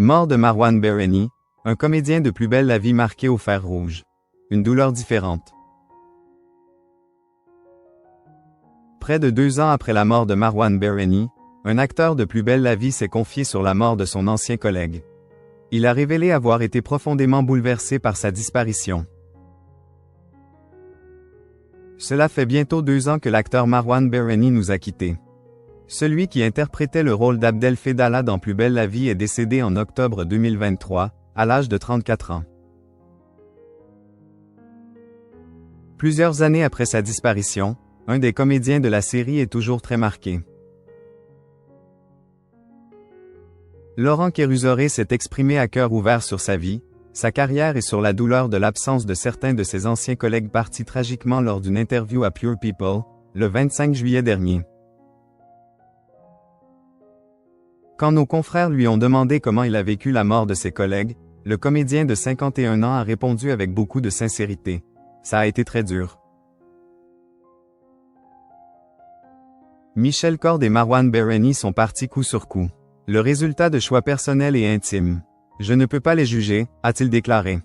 Mort de Marwan Bereni, un comédien de Plus belle la vie marqué au fer rouge. Une douleur différente. Près de 2 ans après la mort de Marwan Bereni, un acteur de Plus belle la vie s'est confié sur la mort de son ancien collègue. Il a révélé avoir été profondément bouleversé par sa disparition. Cela fait bientôt 2 ans que l'acteur Marwan Bereni nous a quittés. Celui qui interprétait le rôle d'Abdel Fedala dans Plus belle la vie est décédé en octobre 2023, à l'âge de 34 ans. Plusieurs années après sa disparition, un des comédiens de la série est toujours très marqué. Laurent Kérusoré s'est exprimé à cœur ouvert sur sa vie, sa carrière et sur la douleur de l'absence de certains de ses anciens collègues partis tragiquement lors d'une interview à Pure People, le 25 juillet dernier. Quand nos confrères lui ont demandé comment il a vécu la mort de ses collègues, le comédien de 51 ans a répondu avec beaucoup de sincérité. Ça a été très dur. Michel Cord et Marwan Bereni sont partis coup sur coup. Le résultat de choix personnels et intimes. Je ne peux pas les juger, a-t-il déclaré.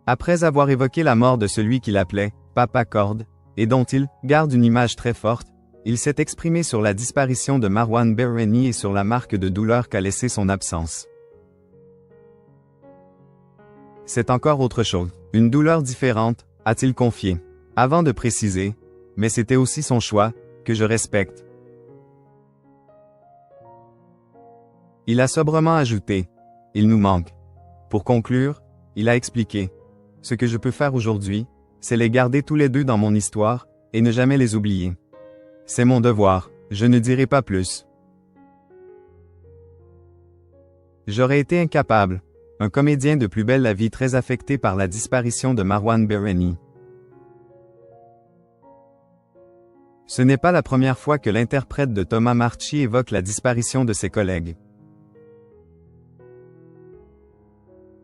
Après avoir évoqué la mort de celui qu'il appelait « Papa Cord », et dont il garde une image très forte, il s'est exprimé sur la disparition de Marwan Bereni et sur la marque de douleur qu'a laissée son absence. C'est encore autre chose. Une douleur différente, a-t-il confié. Avant de préciser, mais c'était aussi son choix, que je respecte. Il a sobrement ajouté, « Il nous manque ». Pour conclure, il a expliqué, « Ce que je peux faire aujourd'hui, c'est les garder tous les deux dans mon histoire, et ne jamais les oublier. C'est mon devoir, je ne dirai pas plus. J'aurais été incapable. » Un comédien de Plus belle la vie très affecté par la disparition de Marwan Bereni. Ce n'est pas la première fois que l'interprète de Thomas Marchi évoque la disparition de ses collègues.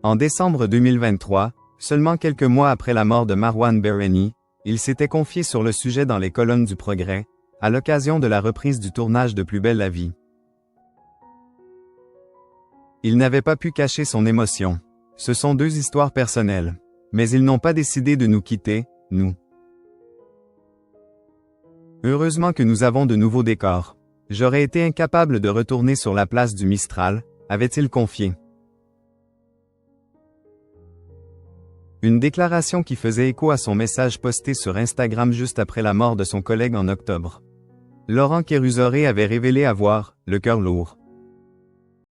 En décembre 2023, seulement quelques mois après la mort de Marwan Bereni, il s'était confié sur le sujet dans les colonnes du Progrès, à l'occasion de la reprise du tournage de Plus belle la vie. Il n'avait pas pu cacher son émotion. Ce sont 2 histoires personnelles. Mais ils n'ont pas décidé de nous quitter, nous. Heureusement que nous avons de nouveaux décors. J'aurais été incapable de retourner sur la place du Mistral, avait-il confié. Une déclaration qui faisait écho à son message posté sur Instagram juste après la mort de son collègue en octobre. Laurent Kérusoré avait révélé avoir « le cœur lourd ».